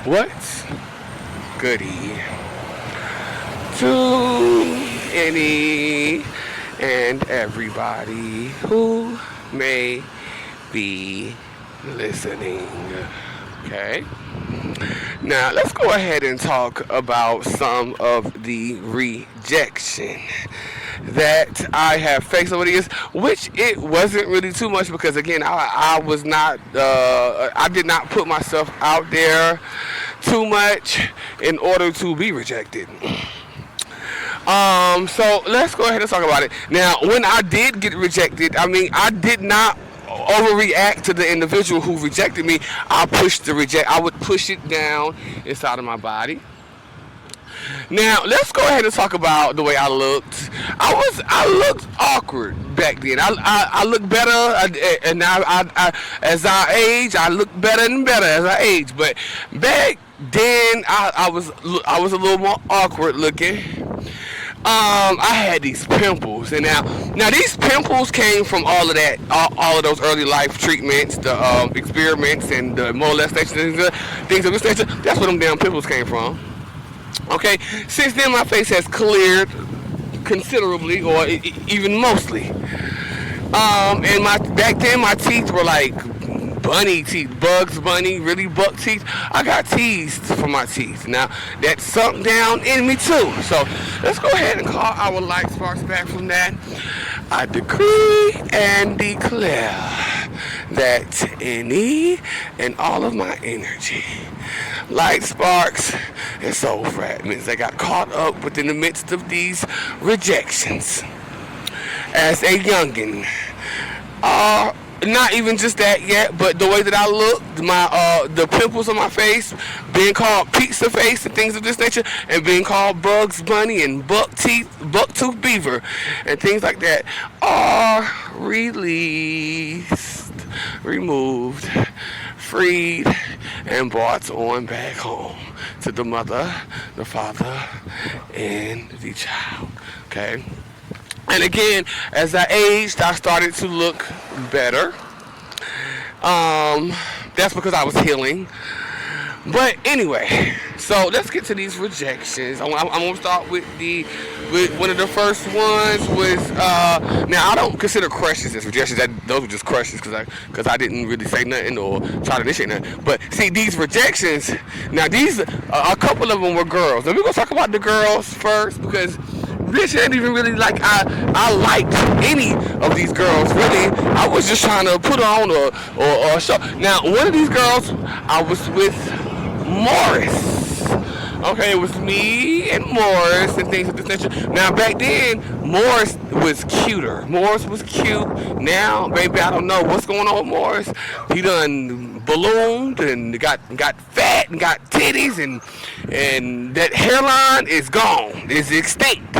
What's goody to any and everybody who may be listening? Okay. Now, let's go ahead and talk about some of the rejection that I have faced over the years, which it wasn't really too much because, again, I was not, I did not put myself out there too much in order to be rejected. So let's go ahead and talk about it. Now, when I did get rejected, I mean, I did not overreact to the individual who rejected me. I would push it down inside of my body. Now, let's go ahead and talk about the way I looked. I looked awkward back then. I look better, and now as I age, I look better and better as I age. But back then, I was a little more awkward looking. I had these pimples, and now these pimples came from all of that, all of those early life treatments, the experiments, and the molestation, things of this nature. That's where them damn pimples came from. Okay, since then my face has cleared considerably, or even mostly. And my back then my teeth were like bunny teeth, Bugs Bunny, really buck teeth. I got teased for my teeth. Now that sunk down in me too. So let's go ahead and call our light sparks back from that. I decree and declare that any and all of my energy, light sparks, and soul fragments that got caught up within the midst of these rejections as a youngin', not even just that yet, but the way that I looked, my the pimples on my face, being called pizza face and things of this nature, and being called Bugs Bunny and bucktooth beaver, and things like that, are released, removed, freed, and brought on back home to the mother, the father, and the child. Okay. And again, as I aged, I started to look better. That's because I was healing. But anyway, so let's get to these rejections. I'm gonna start with one of the first ones was now I don't consider crushes as rejections. Those were just crushes because I didn't really say nothing or try to initiate nothing. But see, these rejections, now these a couple of them were girls. Now we're gonna talk about the girls first because bitch ain't even really like I liked any of these girls really. I was just trying to put on or show. Now one of these girls I was with Morris. Okay, it was me and Morris and things of this nature. Now back then Morris was cuter. Morris was cute. Now, baby, I don't know what's going on with Morris. He done ballooned and got fat and got titties and that hairline is gone. It's extinct.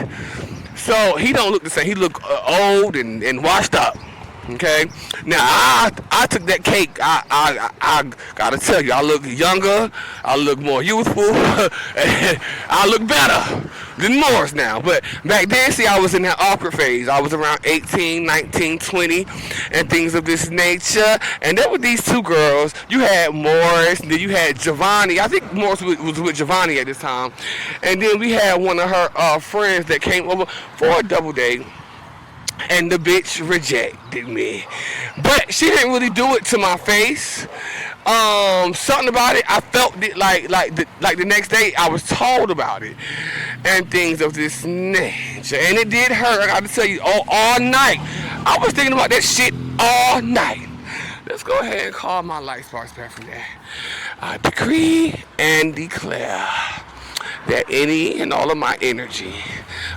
So he don't look the same. He look old and washed up. Okay. Now I took that cake. I gotta tell you, I look younger. I look more youthful. I look better than Morris now. But back then, see, I was in that awkward phase. I was around 18, 19, 20, and things of this nature. And there were these two girls. You had Morris, and then you had Giovanni. I think Morris was with Giovanni at this time. And then we had one of her friends that came over for a double date. And the bitch rejected me. But she didn't really do it to my face. Something about it, I felt it like the next day I was told about it. And things of this nature. And it did hurt, I gotta tell you, all night. I was thinking about that shit all night. Let's go ahead and call my light sparks back from that. I decree and declare that any and all of my energy,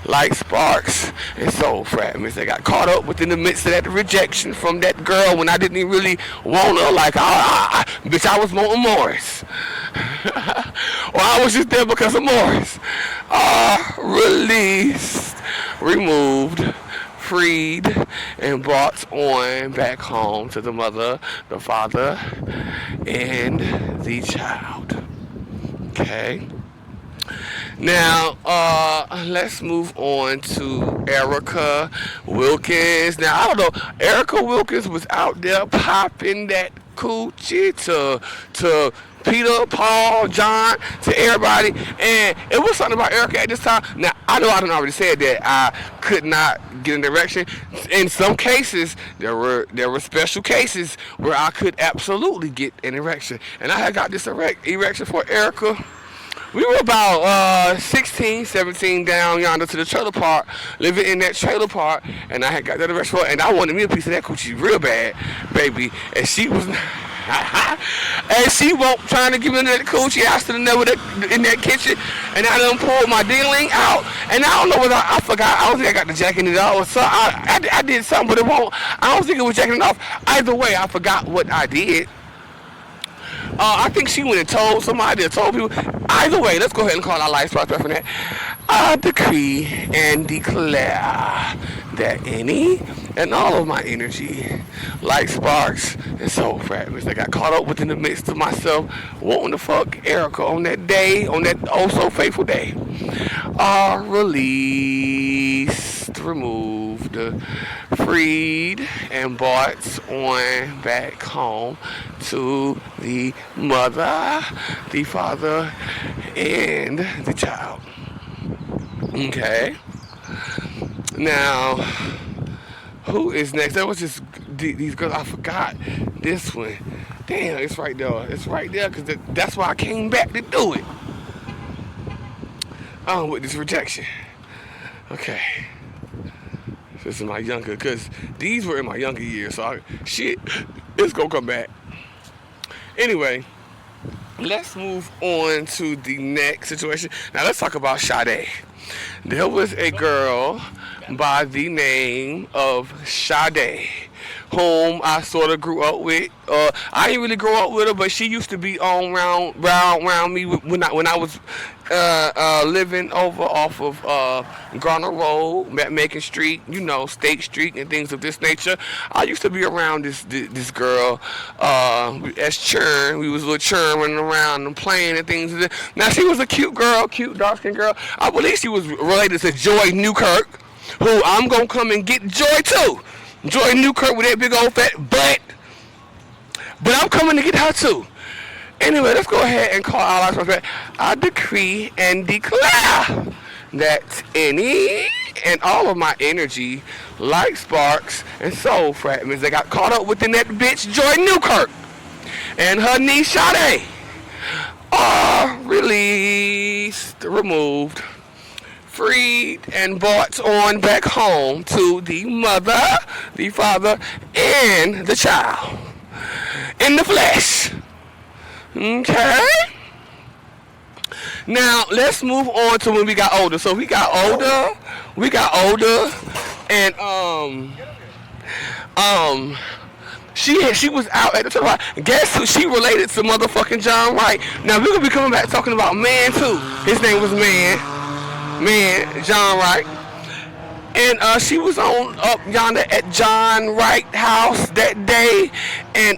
like sparks and soul fragments that got caught up within the midst of that rejection from that girl when I didn't even really want her, like bitch, I was wanting Morris. Or I was just there because of Morris. Released, removed, freed, and brought on back home to the mother, the father, and the child. Okay. Now, let's move on to Erica Wilkins. Now, I don't know, Erica Wilkins was out there popping that coochie to Peter, Paul, John, to everybody. And it was something about Erica at this time. Now, I know I done already said that I could not get an erection. In some cases, there were special cases where I could absolutely get an erection. And I had got this erection for Erica. We were about 16, 17 down yonder to the trailer park, living in that trailer park, and I had got that erection for her, and I wanted me a piece of that coochie real bad, baby. And she was and she won't trying to give me that coochie. I stood in there in that kitchen, and I done pulled my dingling out, and I don't know whether I forgot. I don't think I got the jacking it off, or so I did something, but it won't. I don't think it was jacking it off. Either way, I forgot what I did. I think she went and told somebody or told people. Either way, let's go ahead and call our life sparks from that. I decree and declare that any and all of my energy, like sparks and soul fragments that got caught up within the midst of myself wanting to fuck Erica on that day, on that oh so faithful day, are released, removed, freed, and brought on back home to the mother, the father, and the child. Okay. Now, who is next? That was just these girls. I forgot this one. Damn, it's right there. It's right there because that's why I came back to do it. With this rejection. Okay. This is my younger, because these were in my younger years, so it's gonna come back. Anyway, let's move on to the next situation. Now let's talk about Sade. There was a girl by the name of Sade, whom I sort of grew up with. I didn't really grow up with her, but she used to be on around me when I was living over off of Garner Road, Macon Street, State Street, and things of this nature. I used to be around this girl as churn. We was a little churn running around and playing and things. Now she was a cute girl, cute dark-skinned girl. I believe she was related to Joy Newkirk, who I'm gonna come and get Joy too. Joy Newkirk with that big old fat butt. But I'm coming to get her too. Anyway, let's go ahead and call our lives back. I decree and declare that any and all of my energy, like sparks and soul fragments that got caught up within that bitch Joy Newkirk and her niece Sade are released, removed, freed, and brought on back home to the mother, the father, and the child in the flesh. Okay? Now, let's move on to when we got older. So we got older, and she was out at the time. Guess who she related to? Motherfucking John Wright. Now we're gonna be coming back talking about Man too. His name was Man, John Wright. And she was on up yonder at John Wright house that day, and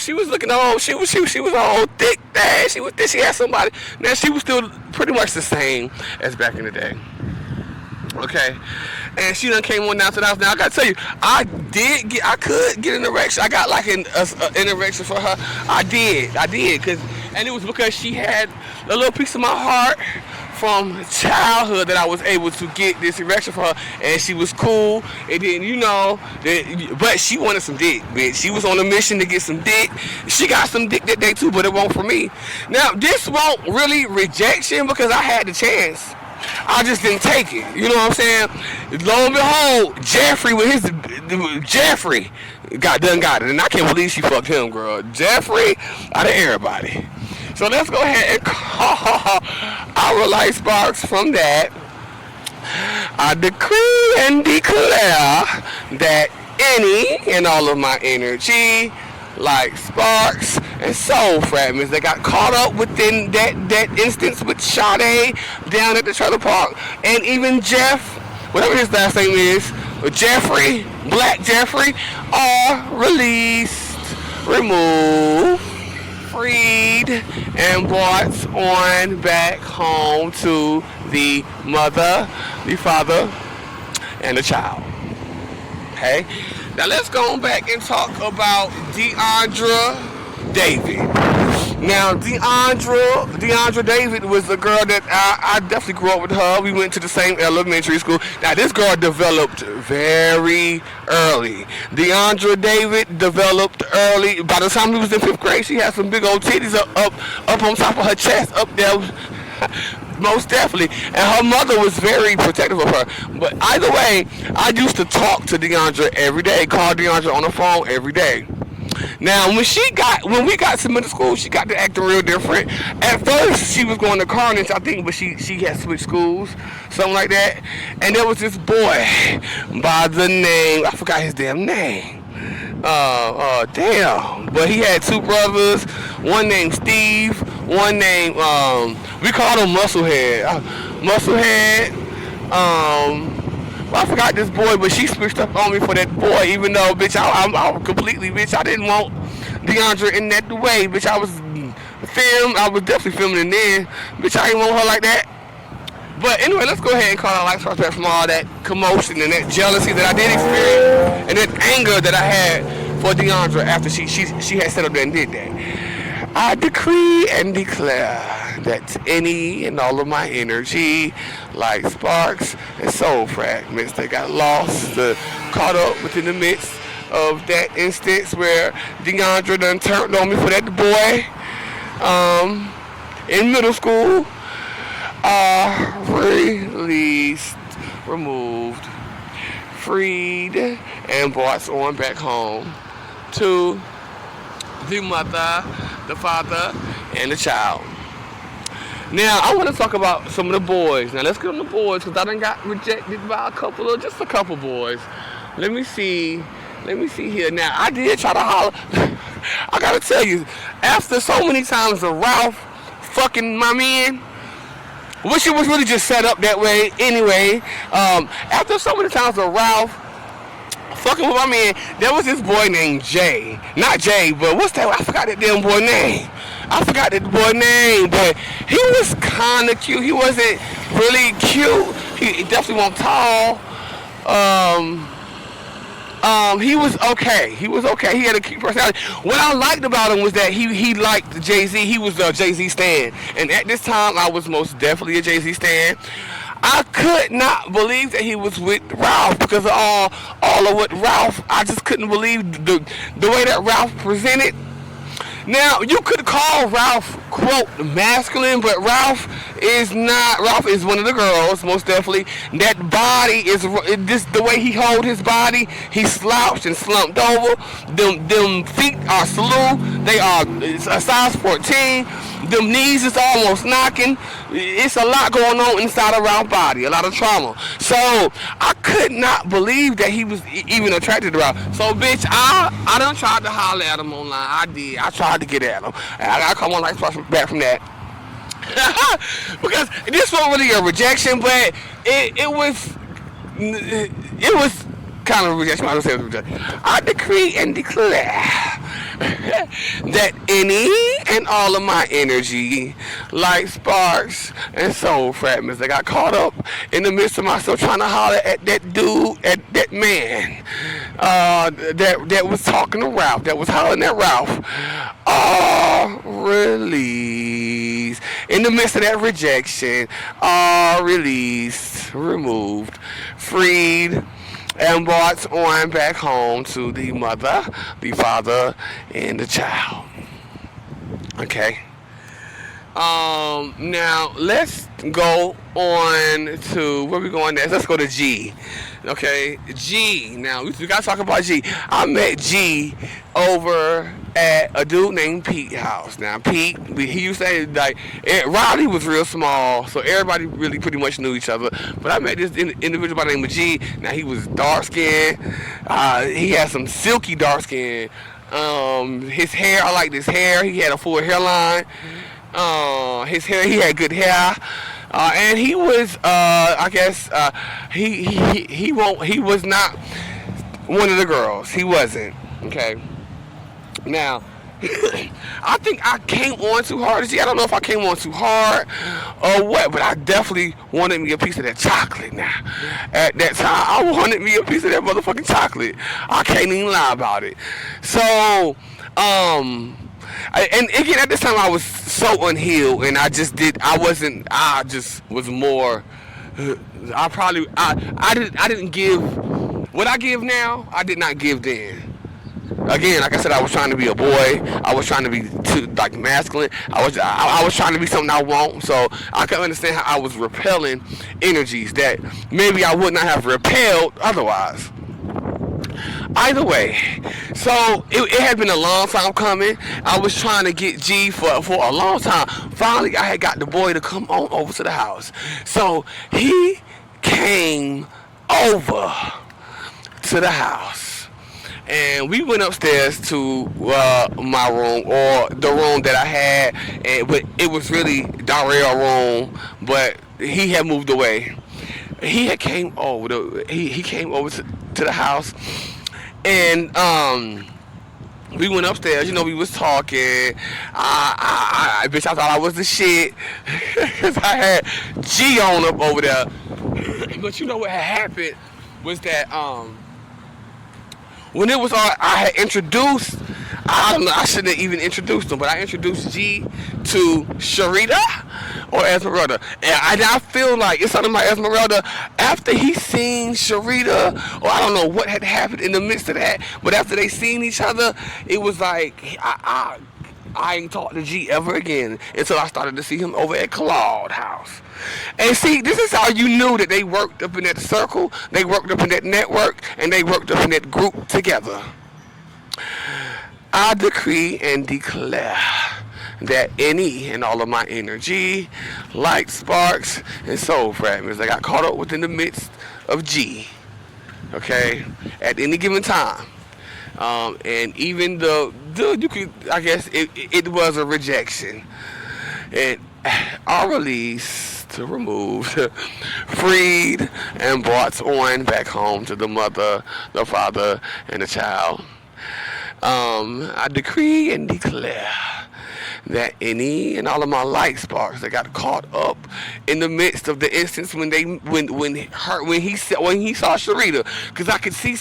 she was looking old. She was old, thick, bad. She was thick. She had somebody. Now she was still pretty much the same as back in the day. Okay, and she done came on down to the house. Now I gotta tell you, I could get an erection. I got like an erection for her. I did, and it was because she had a little piece of my heart from childhood that I was able to get this erection for her, and she was cool. And then but she wanted some dick, bitch. She was on a mission to get some dick. She got some dick that day too, but it won't for me. Now this won't really rejection because I had the chance. I just didn't take it. You know what I'm saying? Lo and behold, Jeffrey got it, and I can't believe she fucked him, girl. Jeffrey out of everybody. So let's go ahead and call our light sparks from that. I decree and declare that any and all of my energy, like sparks and soul fragments that got caught up within that instance with Sade down at the trailer park, and even Jeff, whatever his last name is, Jeffrey, Black Jeffrey, are released, removed, freed, and brought on back home to the mother, the father, and the child. Okay? Now let's go back and talk about Deandra David. Now, Deandra David was a girl that I definitely grew up with her. We went to the same elementary school. Now, this girl developed very early. Deandra David developed early. By the time we was in 5th grade, she had some big old titties up on top of her chest, up there. Most definitely. And her mother was very protective of her. But either way, I used to talk to Deandra every day, call Deandra on the phone every day. Now, when we got to middle school, she got to acting real different. At first, she was going to Carnage, I think, but she had switched schools, something like that. And there was this boy by the name, I forgot his damn name. Damn. But he had two brothers, one named Steve, one named, we called him Musclehead. Well, I forgot this boy, but she switched up on me for that boy, even though, bitch, I completely, bitch, I didn't want Deandra in that way, bitch, I was definitely filming it then, bitch, I didn't want her like that. But anyway, let's go ahead and call our life source back from all that commotion and that jealousy that I did experience, and that anger that I had for Deandra after she had set up there and did that. I decree and declare that any and all of my energy, like sparks and soul fragments that got lost, caught up within the midst of that instance where Deandra done turned on me for that boy in middle school, are released, removed, freed, and brought on back home to the mother, the father, and the child. Now, I want to talk about some of the boys. Now, let's get on the boys, because I done got rejected by just a couple boys. Let me see here. Now, I did try to holler. I got to tell you, after so many times of Ralph fucking my man, which it was really just set up that way anyway, after so many times of Ralph fucking with my man, there was this boy named Jay. Not Jay, but what's that? I forgot that damn boy name. But he was kind of cute. He wasn't really cute. He definitely wasn't tall. He was okay. He had a cute personality. What I liked about him was that he liked Jay-Z. He was a Jay-Z stan. And at this time, I was most definitely a Jay-Z stan. I could not believe that he was with Ralph because of all of what Ralph, I just couldn't believe the way that Ralph presented. Now, you could call Ralph, quote, masculine, but Ralph is not. Ralph is one of the girls, most definitely. That body is just the way he hold his body. He slouched and slumped over. Them feet are slew. They are a size 14. Them knees is almost knocking. It's a lot going on inside of Ralph's body, a lot of trauma. So I could not believe that he was even attracted to Ralph. So bitch, I done tried to holler at him online. I did. I tried to get at him. I gotta come on like back from that. Because this wasn't really a rejection, but it was kind of rejection. I don't say it was rejection. I decree and declare that any and all of my energy, like sparks and soul fragments that got caught up in the midst of myself trying to holler at that dude, at that man, that was talking to Ralph, that was hollering at Ralph, are released. In the midst of that rejection, are released, removed, freed, and brought on back home to the mother, the father, and the child. Okay. Now let's go on to where we going next. Let's go to G. Okay, G. Now we gotta talk about G. I met G over at a dude named Pete house. Now Pete, he used to say like Riley was real small, so everybody really pretty much knew each other. But I met this individual by the name of G. Now he was dark skinned. He had some silky dark skin. His hair, I liked his hair. He had a full hairline. His hair, he had good hair. And he was, I guess, he was not one of the girls. He wasn't. Okay. Now, I think I came on too hard. See, I don't know if I came on too hard or what, but I definitely wanted me a piece of that chocolate now. At that time, I wanted me a piece of that motherfucking chocolate. I can't even lie about it. So, and again, at this time, I was so unhealed, and I just was more. I didn't give what I give now. I did not give then. Again, like I said, I was trying to be a boy. I was trying to be too, like, masculine. I was trying to be something I want. So I can understand how I was repelling energies that maybe I would not have repelled otherwise. Either way, so it had been a long time coming. I was trying to get G for a long time. Finally, I had got the boy to come on over to the house. So he came over to the house, and we went upstairs to my room, or the room that I had, but it was really Darrell's room, but he had moved away. He had came over. He came over to the house, and we went upstairs. You know, we was talking. Bitch, I thought I was the shit because I had G on up over there. But you know what had happened was that when it was all, I had introduced, I don't know, I shouldn't have even introduced them, but I introduced G to Sharita or Esmeralda. And I feel like it's something like Esmeralda, after he seen Sharita, or I don't know what had happened in the midst of that, but after they seen each other, it was like, I ain't talked to G ever again until I started to see him over at Claude house. And see, this is how you knew that they worked up in that circle, they worked up in that network, and they worked up in that group together. I decree and declare that any and all of my energy, light sparks, and soul fragments that got caught up within the midst of G, okay, at any given time, and even you could, I guess it was a rejection, and are released, removed, freed, and brought on back home to the mother, the father, and the child. I decree and declare that any and all of my light sparks that got caught up in the midst of the instance when he saw Sharita, because I could see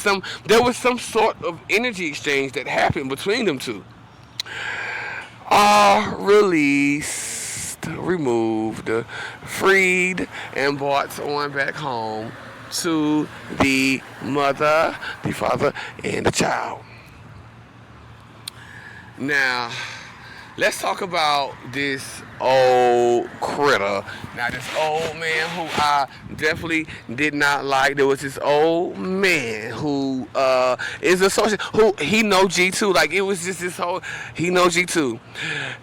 there was some sort of energy exchange that happened between them two, are released, removed, freed, and brought on back home to the mother, the father, and the child. Now, let's talk about this old critter. Now, this old man who I definitely did not like. There was this old man who is associated, who he know G2. Like, it was just this whole, he know G2.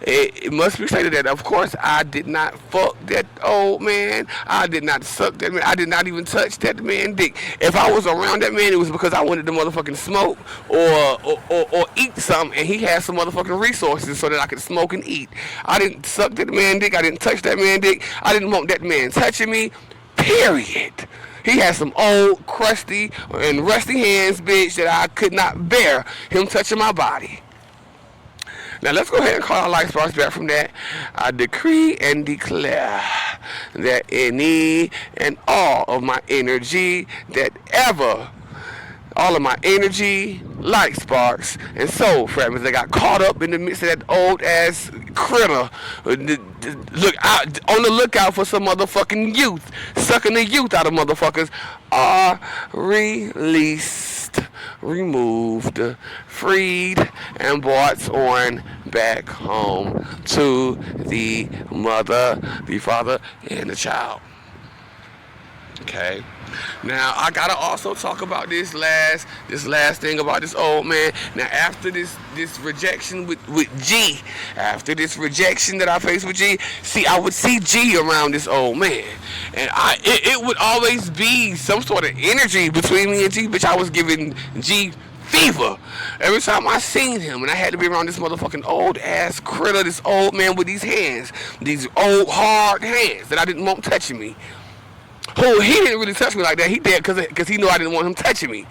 It must be stated that, of course, I did not fuck that old man. I did not suck that man. I did not even touch that man dick. If I was around that man, it was because I wanted to motherfucking smoke or eat something, and he had some motherfucking resources so that I could smoke and eat. I didn't suck that man dick. I didn't touch that man dick. I didn't want that man touching me. Period. He had some old, crusty, and rusty hands, bitch, that I could not bear him touching my body. Now let's go ahead and call our light sparks back from that. I decree and declare that any and all of my energy all of my energy, light sparks, and soul fragments that got caught up in the midst of that old ass critter. Look out, on the lookout for some motherfucking youth, sucking the youth out of motherfuckers, are released, removed, freed, and brought on back home to the mother, the father, and the child. Okay. Now I gotta also talk about this last thing about this old man. Now after this rejection with G, after this rejection that I faced with G, see, I would see G around this old man, and it would always be some sort of energy between me and G. Bitch, I was giving G fever every time I seen him, and I had to be around this motherfucking old ass critter, this old man with these hands, these old hard hands that I didn't want touching me. Who he didn't really touch me like that. He did because he knew I didn't want him touching me.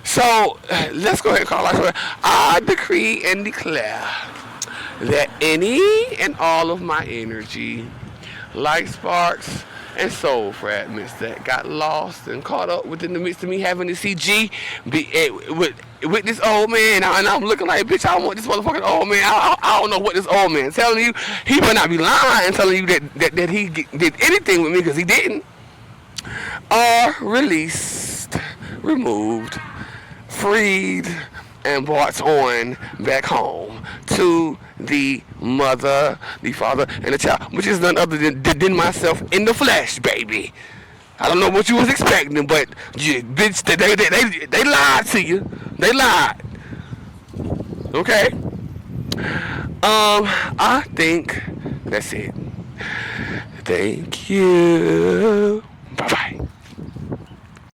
So let's go ahead and call our. I decree and declare that any and all of my energy, light sparks, and soul fragments that got lost and caught up within the midst of me having the CG with this old man, and I'm looking like, bitch, I don't want this motherfucking old man. I don't know what this old man telling you. He better not be lying, telling you that he did anything with me, because he didn't. Are released, removed, freed, and brought on back home to the mother, the father, and the child, which is none other than myself in the flesh, baby. I don't know what you was expecting, but you, bitch, they lied to you. They lied. Okay. I think that's it. Thank you. Bye bye.